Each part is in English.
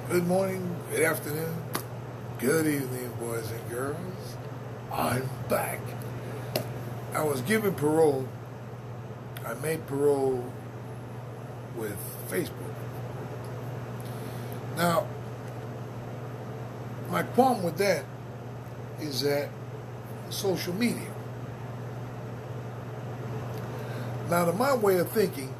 Good morning, good afternoon, good evening, boys and girls. I'm back. I was given parole. I made parole with Facebook. Now, my problem with that is that social media. Now, to my way of thinking,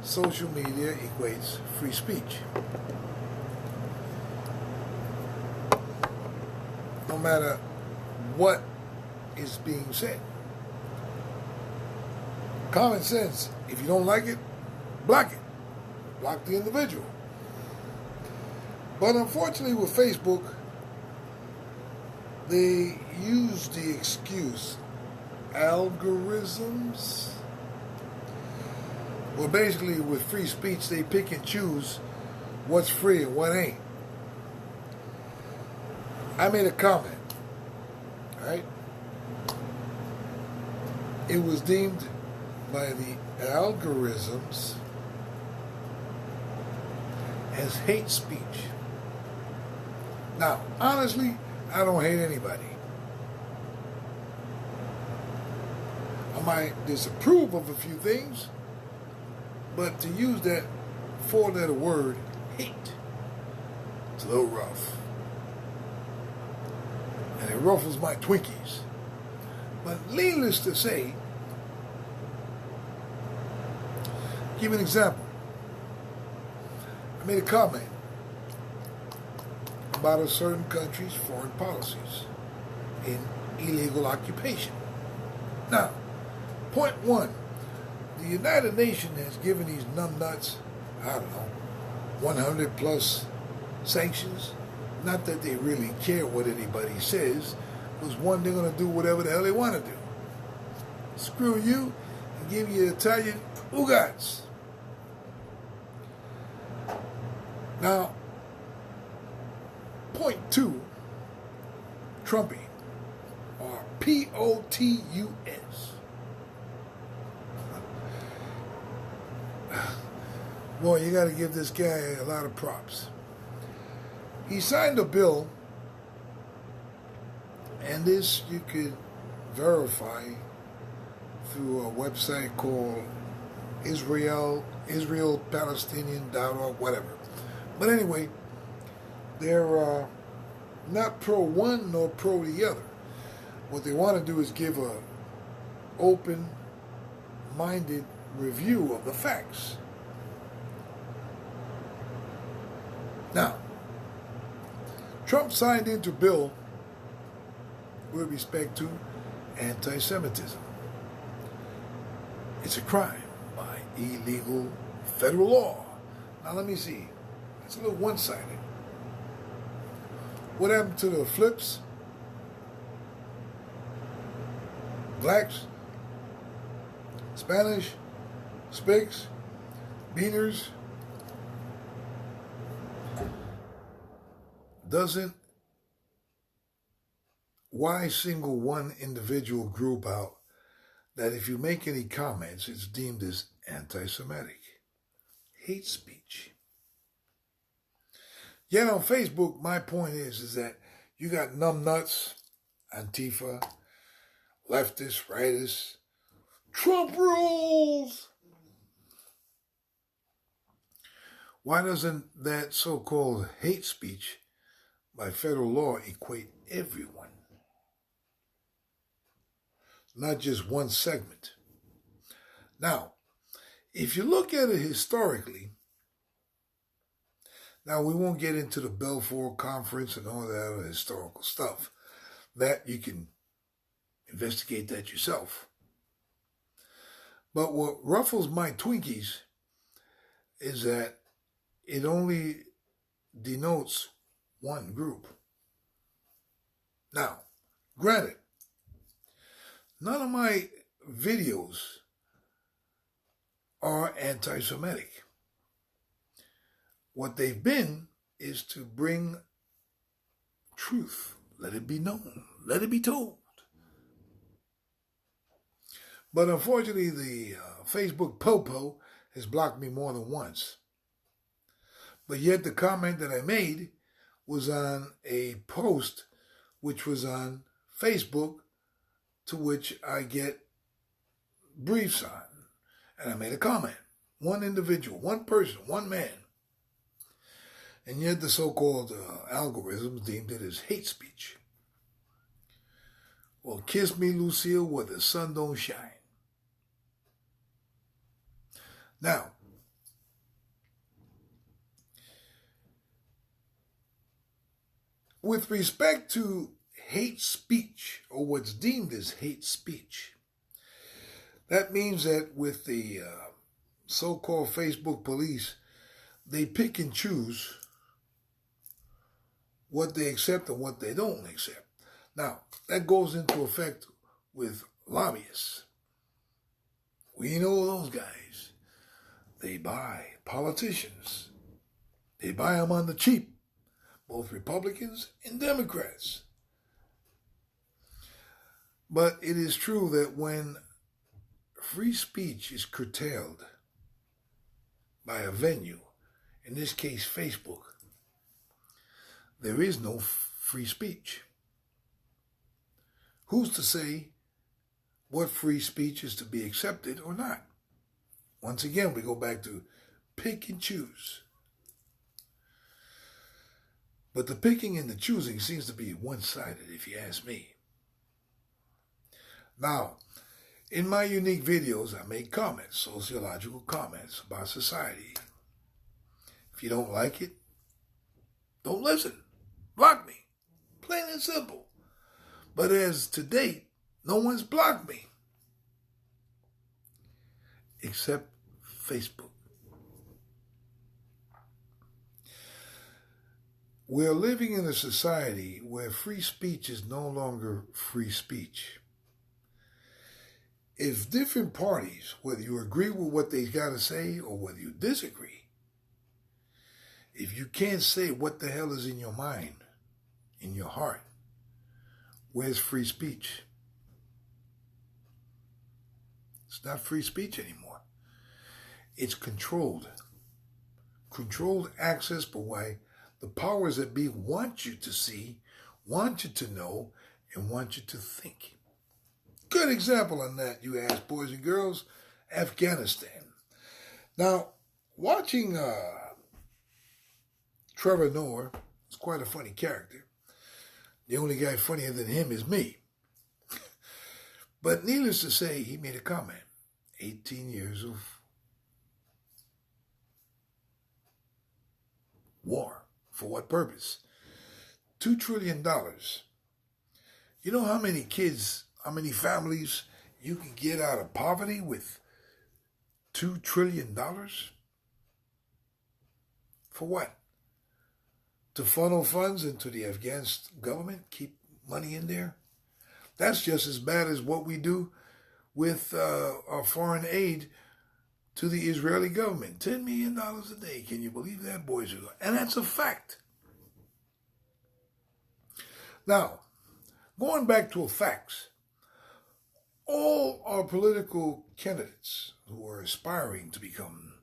social media equates free speech. No matter what is being said. Common sense, if you don't like it, block it. Block the individual. But unfortunately with Facebook, they use the excuse, algorithms. Well, basically with free speech, they pick and choose what's free and what ain't. I made a comment, right? It was deemed by the algorithms as hate speech. Now, honestly, I don't hate anybody. I might disapprove of a few things, but to use that four-letter word, hate, it's a little rough. And it ruffles my Twinkies. But needless to say, give an example. I made a comment about a certain country's foreign policies in illegal occupation. Now, point one, the United Nations has given these numbnuts, I don't know, 100 plus sanctions. Not that they really care what anybody says, because one, they're going to do whatever the hell they want to do. Screw you and give you Italian ugats. Now, point two, Trumpy, or POTUS. Boy, you got to give this guy a lot of props. He signed a bill, and this you could verify through a website called IsraelPalestinian.org, whatever. But anyway, they're not pro one nor pro the other. What they want to do is give a open-minded review of the facts. Now, Trump signed into a bill with respect to anti-Semitism. It's a crime by illegal federal law. Now let me see. It's a little one-sided. What happened to the flips? Blacks? Spanish? Spics? Beaners? Doesn't why single one individual group out that if you make any comments, it's deemed as anti-Semitic, hate speech. Yet on Facebook, my point is that you got numbnuts, Antifa, leftists, rightists, Trump rules. Why doesn't that so-called hate speech by federal law equate everyone? Not just one segment. Now, if you look at it historically, now we won't get into the Balfour Conference and all that other historical stuff. That you can investigate that yourself. But what ruffles my Twinkies is that it only denotes one group. Now, granted, none of my videos are anti-Semitic. What they've been is to bring truth. Let it be known. Let it be told. But unfortunately, the Facebook Popo has blocked me more than once. But yet the comment that I made was on a post which was on Facebook, to which I get briefs on. And I made a comment. One individual, one person, one man. And yet the so-called algorithms deemed it as hate speech. Well, kiss me, Lucille, where the sun don't shine. Now, with respect to hate speech, or what's deemed as hate speech, that means that with the so-called Facebook police, they pick and choose what they accept and what they don't accept. Now, that goes into effect with lobbyists. We know those guys. They buy politicians. They buy them on the cheap, both Republicans and Democrats. But it is true that when free speech is curtailed by a venue, in this case Facebook, there is no free speech. Who's to say what free speech is to be accepted or not? Once again, we go back to pick and choose. But the picking and the choosing seems to be one-sided, if you ask me. Now, in my unique videos, I make comments, sociological comments about society. If you don't like it, don't listen. Block me. Plain and simple. But as to date, no one's blocked me. Except Facebook. We're living in a society where free speech is no longer free speech. If different parties, whether you agree with what they got to say or whether you disagree, if you can't say what the hell is in your mind, in your heart, where's free speech? It's not free speech anymore. It's controlled. Controlled access by why the powers that be want you to see, want you to know, and want you to think. Good example on that, you ask, boys and girls, Afghanistan. Now, watching Trevor Noah is quite a funny character. The only guy funnier than him is me. But needless to say, he made a comment. 18 years of war. For what purpose? $2 trillion. You know how many kids, how many families you can get out of poverty with $2 trillion? For what? To funnel funds into the Afghan government, keep money in there? That's just as bad as what we do with our foreign aid to the Israeli government. $10 million a day. Can you believe that, boys and girls? And that's a fact. Now, going back to facts, all our political candidates who are aspiring to become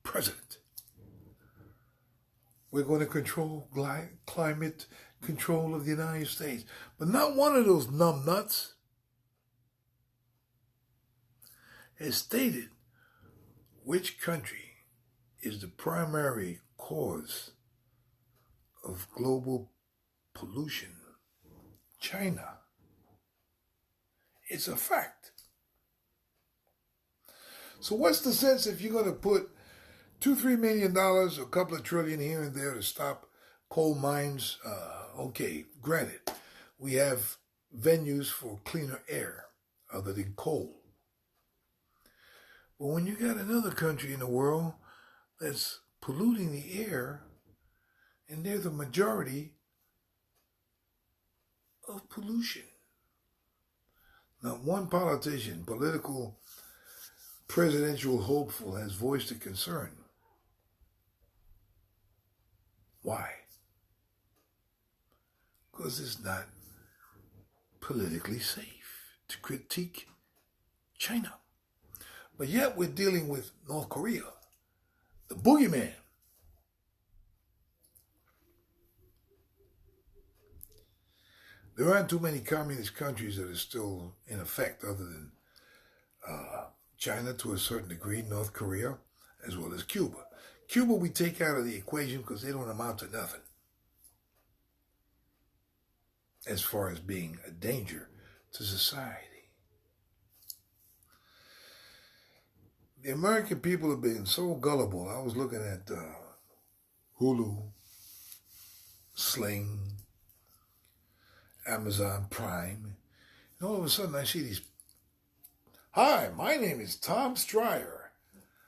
president, we're going to control climate control of the United States. But not one of those numbnuts has stated which country is the primary cause of global pollution. China. It's a fact. So what's the sense if you're going to put $2-3 million, a couple of trillion here and there to stop coal mines? Okay, granted, we have venues for cleaner air other than coal. But when you got another country in the world that's polluting the air, and they're the majority of pollution. Not one politician, political, presidential hopeful has voiced a concern. Why? Because it's not politically safe to critique China. But yet we're dealing with North Korea, the boogeyman. There aren't too many communist countries that are still in effect other than China to a certain degree, North Korea, as well as Cuba. Cuba we take out of the equation because they don't amount to nothing as far as being a danger to society. The American people have been so gullible. I was looking at Hulu, Sling, Amazon Prime, and all of a sudden I see these. Hi, my name is Tom Stryer.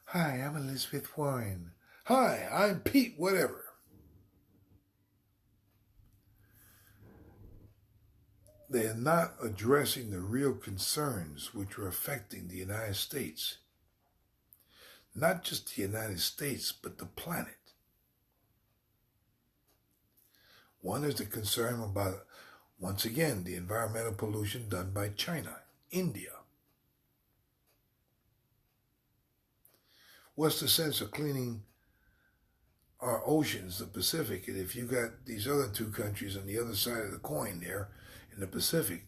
Hi, I'm Elizabeth Warren. Hi, I'm Pete whatever. They are not addressing the real concerns which are affecting the United States. Not just the United States, but the planet. One is the concern about, once again, the environmental pollution done by China, India. What's the sense of cleaning our oceans, the Pacific, and if you got these other two countries on the other side of the coin there in the Pacific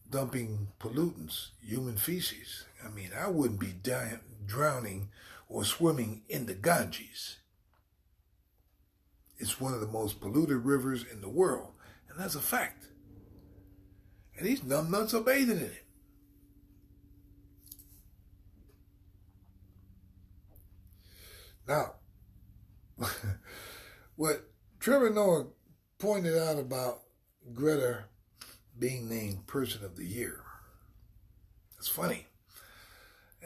dumping pollutants, human feces? I mean, I wouldn't be drowning or swimming in the Ganges. It's one of the most polluted rivers in the world, and that's a fact. And these numbnuts are bathing in it. Now, what Trevor Noah pointed out about Greta being named Person of the Year, it's funny.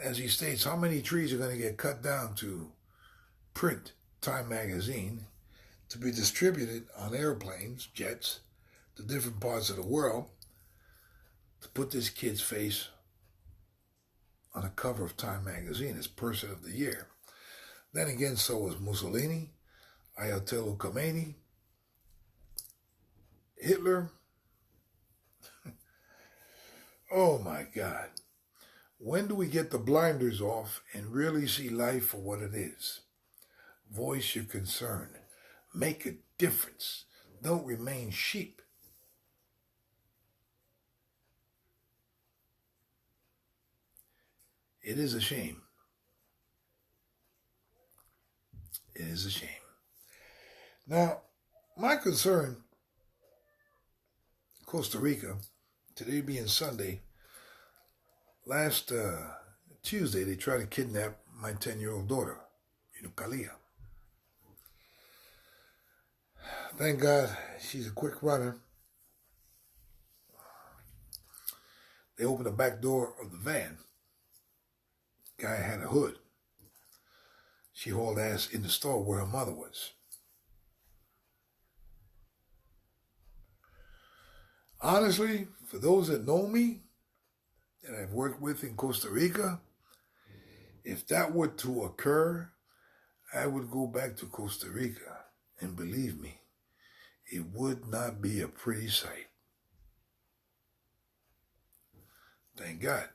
As he states, how many trees are going to get cut down to print Time magazine to be distributed on airplanes, jets, to different parts of the world to put this kid's face on the cover of Time magazine as Person of the Year. Then again, so was Mussolini, Ayatollah Khomeini, Hitler. Oh my God. When do we get the blinders off and really see life for what it is? Voice your concern. Make a difference. Don't remain sheep. It is a shame. It is a shame. Now, my concern, Costa Rica, today being Sunday, last Tuesday they tried to kidnap my 10-year-old daughter, Kalia. Thank God she's a quick runner. They opened the back door of the van. Guy had a hood. She hauled ass in the store where her mother was. Honestly, for those that know me, that I've worked with in Costa Rica, if that were to occur, I would go back to Costa Rica. And believe me, it would not be a pretty sight. Thank God.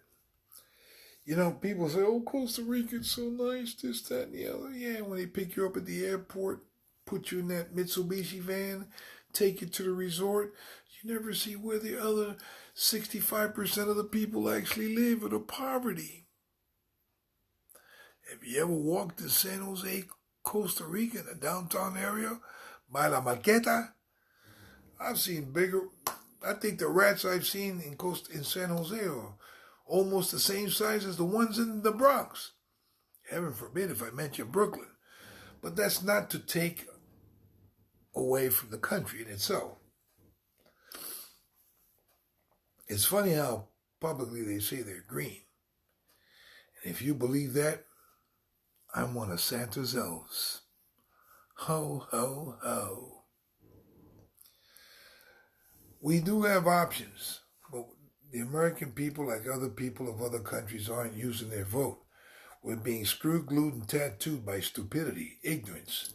You know, people say, oh, Costa Rica's so nice, this, that, and the other. Yeah, when they pick you up at the airport, put you in that Mitsubishi van, take you to the resort, you never see where the other 65% of the people actually live in poverty. Have you ever walked in San Jose, Costa Rica, in the downtown area, by La Marqueta? I've seen bigger, I think the rats I've seen in San Jose are almost the same size as the ones in the Bronx. Heaven forbid if I mention Brooklyn. But that's not to take away from the country in itself. It's funny how publicly they say they're green. And if you believe that, I'm one of Santa's elves. Ho, ho, ho. We do have options, but the American people, like other people of other countries, aren't using their vote. We're being screwed, glued, and tattooed by stupidity, ignorance.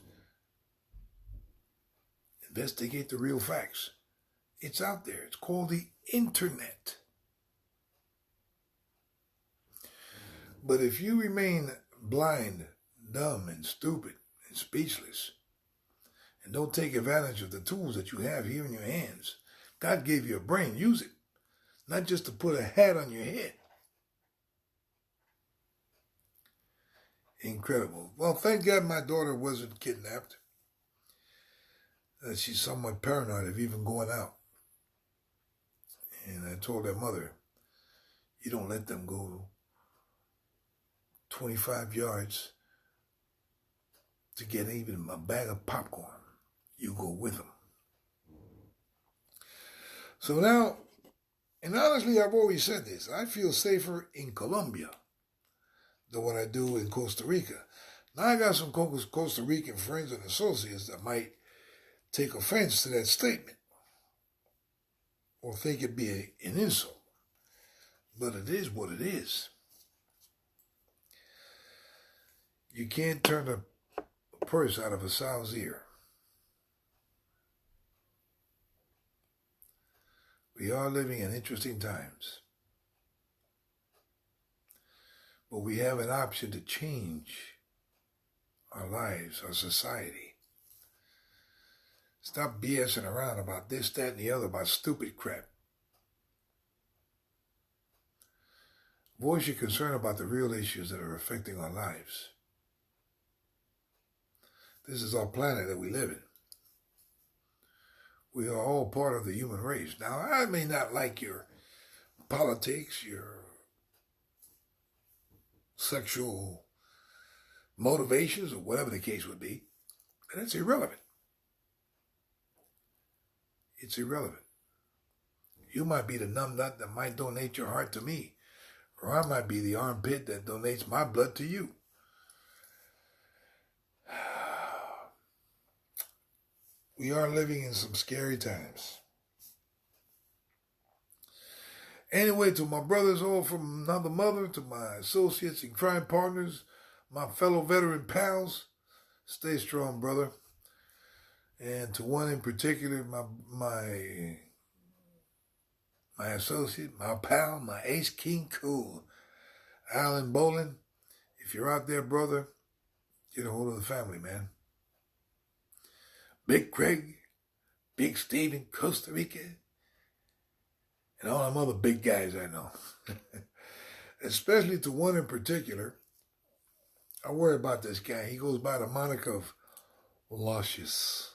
Investigate the real facts. It's out there. It's called the internet. But if you remain blind, dumb, and stupid, and speechless, And don't take advantage of the tools that you have here in your hands. God gave you a brain. Use it. Not just to put a hat on your head. Incredible. Well, thank God my daughter wasn't kidnapped. She's somewhat paranoid of even going out. And I told her mother, you don't let them go 25 yards to get even a bag of popcorn. You go with them. So now, and honestly, I've always said this, I feel safer in Colombia than what I do in Costa Rica. Now I got some Costa Rican friends and associates that might take offense to that statement or think it'd be an insult. But it is what it is. You can't turn a purse out of a sow's ear. We are living in interesting times. But we have an option to change our lives, our society. Stop BSing around about this, that, and the other, about stupid crap. Voice your concern about the real issues that are affecting our lives. This is our planet that we live in. We are all part of the human race. Now, I may not like your politics, your sexual motivations, or whatever the case would be, but that's irrelevant. It's irrelevant. You might be the numbnut that might donate your heart to me, or I might be the armpit that donates my blood to you. We are living in some scary times. Anyway, to my brothers all from another mother, to my associates and crime partners, my fellow veteran pals, stay strong, brother. And to one in particular, my associate, my pal, my ace king cool, Alan Bolin. If you're out there, brother, get a hold of the family, man. Big Craig, Big Steve in Costa Rica, and all them other big guys I know. Especially to one in particular. I worry about this guy. He goes by the moniker of Luscious.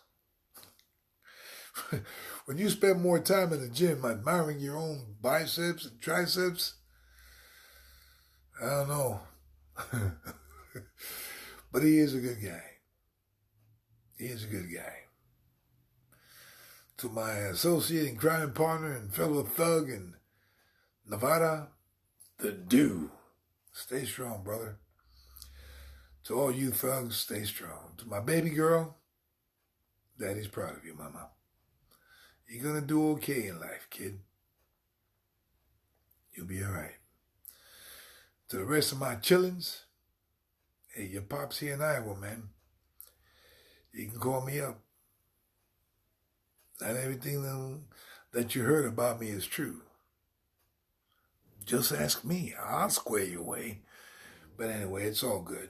When you spend more time in the gym admiring your own biceps and triceps, I don't know. But he is a good guy. He is a good guy. To my associate and crime partner and fellow thug in Nevada, the Dew. Stay strong, brother. To all you thugs, stay strong. To my baby girl, Daddy's proud of you, mama. You're going to do okay in life, kid. You'll be all right. To the rest of my chillins, hey, your pop's here in Iowa, man. You can call me up. Not everything that you heard about me is true. Just ask me. I'll square you away. But anyway, it's all good.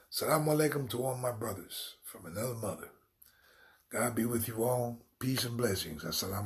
Salaam alaikum to all my brothers from another mother. God be with you all. Peace and blessings. Assalamu